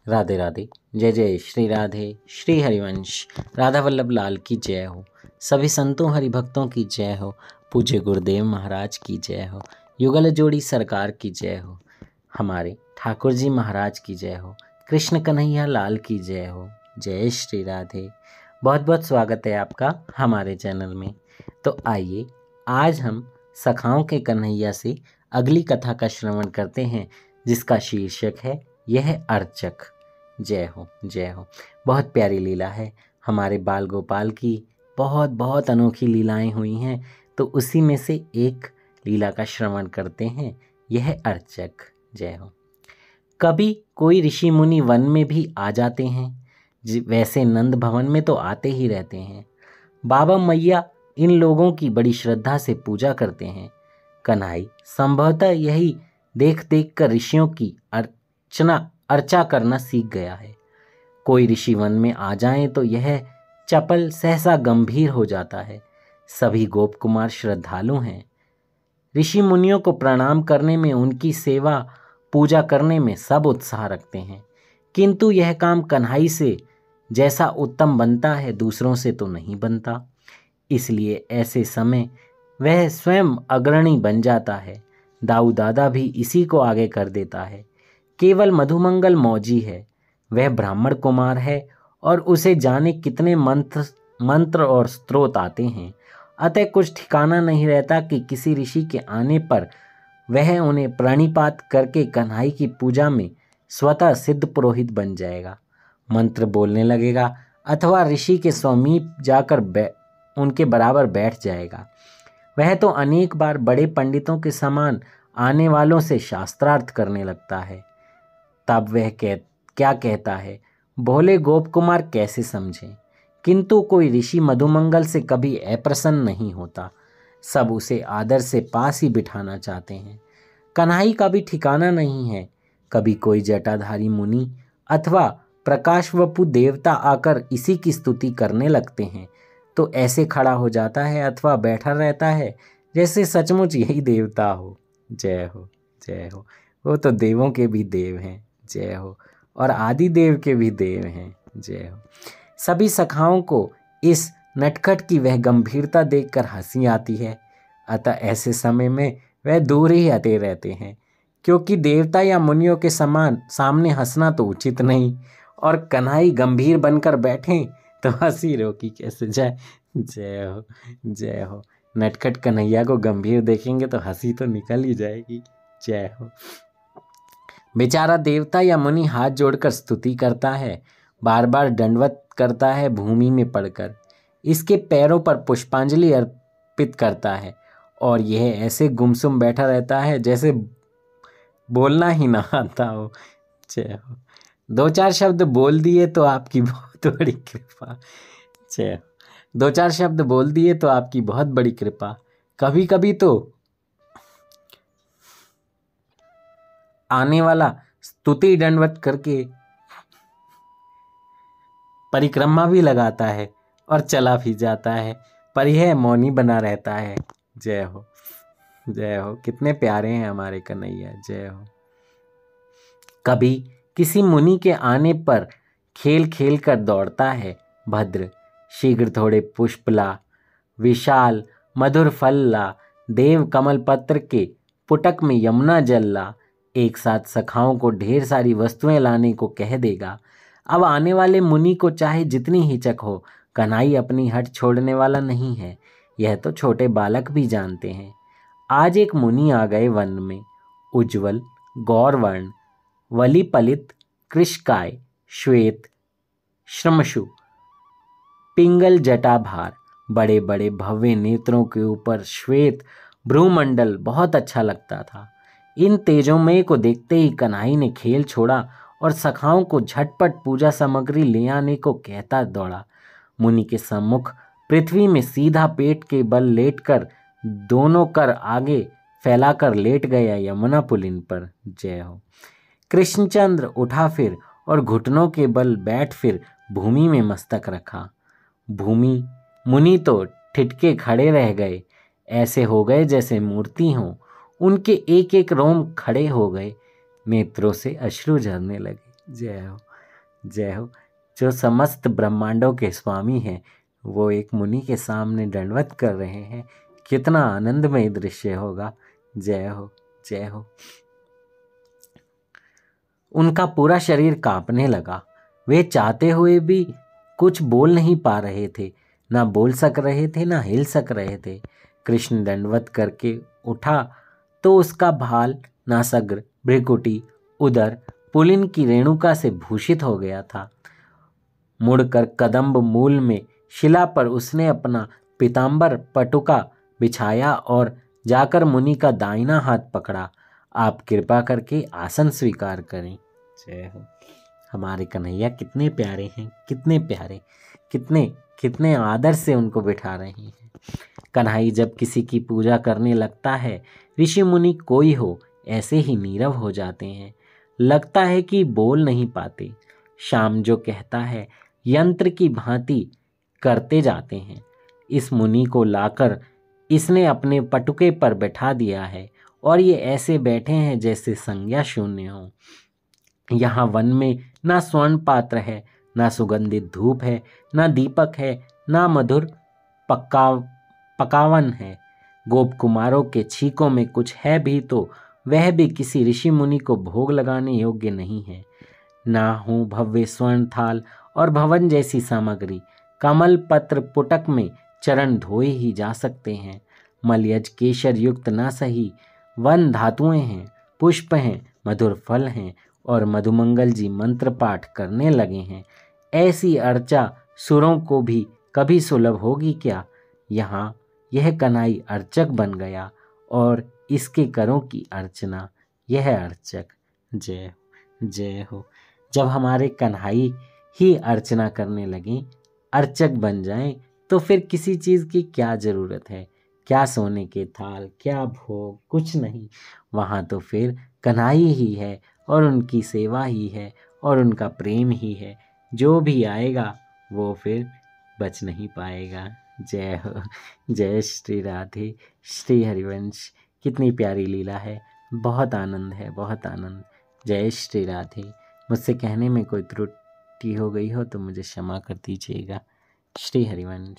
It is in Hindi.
राधे राधे। जय जय श्री राधे। श्री हरिवंश राधा वल्लभ लाल की जय हो। सभी संतों हरिभक्तों की जय हो। पूज्य गुरुदेव महाराज की जय हो। युगल जोड़ी सरकार की जय हो। हमारे ठाकुर जी महाराज की जय हो। कृष्ण कन्हैया लाल की जय हो। जय श्री राधे। बहुत बहुत स्वागत है आपका हमारे चैनल में। तो आइए आज हम सखाओं के कन्हैया से अगली कथा का श्रवण करते हैं, जिसका शीर्षक है यह अर्चक। जय हो जय हो। बहुत प्यारी लीला है। हमारे बाल गोपाल की बहुत बहुत अनोखी लीलाएं हुई हैं, तो उसी में से एक लीला का श्रवण करते हैं, यह अर्चक। जय हो। कभी कोई ऋषि मुनि वन में भी आ जाते हैं, वैसे नंद भवन में तो आते ही रहते हैं। बाबा मैया इन लोगों की बड़ी श्रद्धा से पूजा करते हैं। कन्हई संभवतः यही देख देख कर ऋषियों की अर्चा करना सीख गया है। कोई ऋषि वन में आ जाएं तो यह चपल सहसा गंभीर हो जाता है। सभी गोप कुमार श्रद्धालु हैं। ऋषि मुनियों को प्रणाम करने में, उनकी सेवा पूजा करने में सब उत्साह रखते हैं, किंतु यह काम कन्हई से जैसा उत्तम बनता है दूसरों से तो नहीं बनता। इसलिए ऐसे समय वह स्वयं अग्रणी बन जाता है। दाऊ दादा भी इसी को आगे कर देता है। केवल मधुमंगल मौजी है, वह ब्राह्मण कुमार है और उसे जाने कितने मंत्र और स्त्रोत आते हैं। अतः कुछ ठिकाना नहीं रहता कि किसी ऋषि के आने पर वह उन्हें प्रणिपात करके कन्हई की पूजा में स्वतः सिद्ध पुरोहित बन जाएगा, मंत्र बोलने लगेगा अथवा ऋषि के समीप जाकर उनके बराबर बैठ जाएगा। वह तो अनेक बार बड़े पंडितों के समान आने वालों से शास्त्रार्थ करने लगता है। तब वह क्या कहता है, भोले गोप कुमार कैसे समझें। किंतु कोई ऋषि मधुमंगल से कभी अप्रसन्न नहीं होता। सब उसे आदर से पास ही बिठाना चाहते हैं। कन्हई का भी ठिकाना नहीं है। कभी कोई जटाधारी मुनि अथवा प्रकाश वपु देवता आकर इसी की स्तुति करने लगते हैं तो ऐसे खड़ा हो जाता है अथवा बैठा रहता है जैसे सचमुच यही देवता हो। जय हो जय हो। वो तो देवों के भी देव हैं। जय हो। और आदि देव के भी देव हैं। जय हो। सभी सखाओं को इस नटखट की वह गंभीरता देखकर हंसी आती है। अतः ऐसे समय में वह दूर ही हटे रहते हैं, क्योंकि देवता या मुनियों के समान सामने हंसना तो उचित नहीं, और कन्हई गंभीर बनकर बैठें तो हंसी रोकी कैसे जाए। जय हो जय हो। नटखट कन्हैया को गंभीर देखेंगे तो हंसी तो निकल ही जाएगी। जय हो। बेचारा देवता या मुनि हाथ जोड़कर स्तुति करता है, बार बार दंडवत करता है भूमि में पड़कर, इसके पैरों पर पुष्पांजलि अर्पित करता है, और यह ऐसे गुमसुम बैठा रहता है जैसे बोलना ही ना आता हो। जय हो। दो चार शब्द बोल दिए तो आपकी बहुत बड़ी कृपा। जय हो। दो चार शब्द बोल दिए तो आपकी बहुत बड़ी कृपा। कभी कभी तो आने वाला स्तुति दंडवत करके परिक्रमा भी लगाता है और चला भी जाता है, पर यह मौनी बना रहता है। जय हो जय हो। कितने प्यारे हैं हमारे कन्हैया। जय हो। कभी किसी मुनि के आने पर खेल खेल कर दौड़ता है भद्र, शीघ्र थोड़े पुष्पला, विशाल मधुर फलला, देव कमल पत्र के पुटक में यमुना जलला, एक साथ सखाओं को ढेर सारी वस्तुएं लाने को कह देगा। अब आने वाले मुनि को चाहे जितनी हिचक हो, कन्हई अपनी हट छोड़ने वाला नहीं है। यह तो छोटे बालक भी जानते हैं। आज एक मुनि आ गए वन में, उज्ज्वल गौरवर्ण, वली पलित, कृशकाय, श्वेत श्रमशु, पिंगल जटाभार, बड़े बड़े भव्य नेत्रों के ऊपर श्वेत भ्रूमंडल बहुत अच्छा लगता था। इन तेजोमय को देखते ही कन्हई ने खेल छोड़ा और सखाओं को झटपट पूजा सामग्री ले आने को कहता दौड़ा। मुनि के सम्मुख पृथ्वी में सीधा पेट के बल लेटकर दोनों कर आगे फैलाकर लेट गया यमुना पुलिन पर। जय हो। कृष्णचंद्र उठा फिर और घुटनों के बल बैठ फिर भूमि में मस्तक रखा। भूमि मुनि तो ठिठके खड़े रह गए, ऐसे हो गए जैसे मूर्ति हों। उनके एक एक रोम खड़े हो गए, नेत्रों से अश्रु झरने लगे। जय हो। जय हो। जो समस्त ब्रह्मांडों के स्वामी हैं वो एक मुनि के सामने दंडवत कर रहे हैं, कितना आनंदमय दृश्य होगा। जय हो, जय हो। उनका पूरा शरीर कांपने लगा। वे चाहते हुए भी कुछ बोल नहीं पा रहे थे, ना बोल सक रहे थे, ना हिल सक रहे थे। कृष्ण दंडवत करके उठा तो उसका भाल, नासाग्र, भ्रिकुटी, उदर पुलिन की रेणुका से भूषित हो गया था। मुड़कर कदम्ब मूल में शिला पर उसने अपना पीतांबर पटुका बिछाया और जाकर मुनि का दाहिना हाथ पकड़ा। आप कृपा करके आसन स्वीकार करें। जय हो। हमारे कन्हैया कितने प्यारे हैं, कितने प्यारे, कितने कितने आदर से उनको बिठा रहे हैं। कन्हई जब किसी की पूजा करने लगता है, ऋषि मुनि कोई हो ऐसे ही नीरव हो जाते हैं, लगता है कि बोल नहीं पाते। शाम जो कहता है यंत्र की भांति करते जाते हैं। इस मुनि को लाकर इसने अपने पटुके पर बैठा दिया है और ये ऐसे बैठे हैं जैसे संज्ञा शून्य हो। यहाँ वन में ना स्वर्ण पात्र है, ना सुगंधित धूप है, ना दीपक है, ना मधुर पकावन है। गोप कुमारों के छीकों में कुछ है भी तो वह भी किसी ऋषि मुनि को भोग लगाने योग्य नहीं है। ना हो भव्य स्वर्ण थाल और भवन जैसी सामग्री, कमल पत्र पुटक में चरण धोए ही जा सकते हैं। मलयज केशर युक्त ना सही वन धातुएं हैं, पुष्प हैं, मधुर फल हैं और मधुमंगल जी मंत्र पाठ करने लगे हैं। ऐसी अर्चा सुरों को भी कभी सुलभ होगी क्या। यहाँ यह कन्हई अर्चक बन गया और इसके करों की अर्चना यह अर्चक। जय हो, जय हो। जब हमारे कन्हई ही अर्चना करने लगें, अर्चक बन जाएं, तो फिर किसी चीज़ की क्या ज़रूरत है। क्या सोने के थाल, क्या भोग, कुछ नहीं। वहाँ तो फिर कन्हई ही है और उनकी सेवा ही है और उनका प्रेम ही है। जो भी आएगा वो फिर बच नहीं पाएगा। जय हो, जय श्री राधे, श्री हरिवंश। कितनी प्यारी लीला है, बहुत आनंद है, बहुत आनंद। जय श्री राधे। मुझसे कहने में कोई त्रुटि हो गई हो तो मुझे क्षमा कर दीजिएगा। श्री हरिवंश।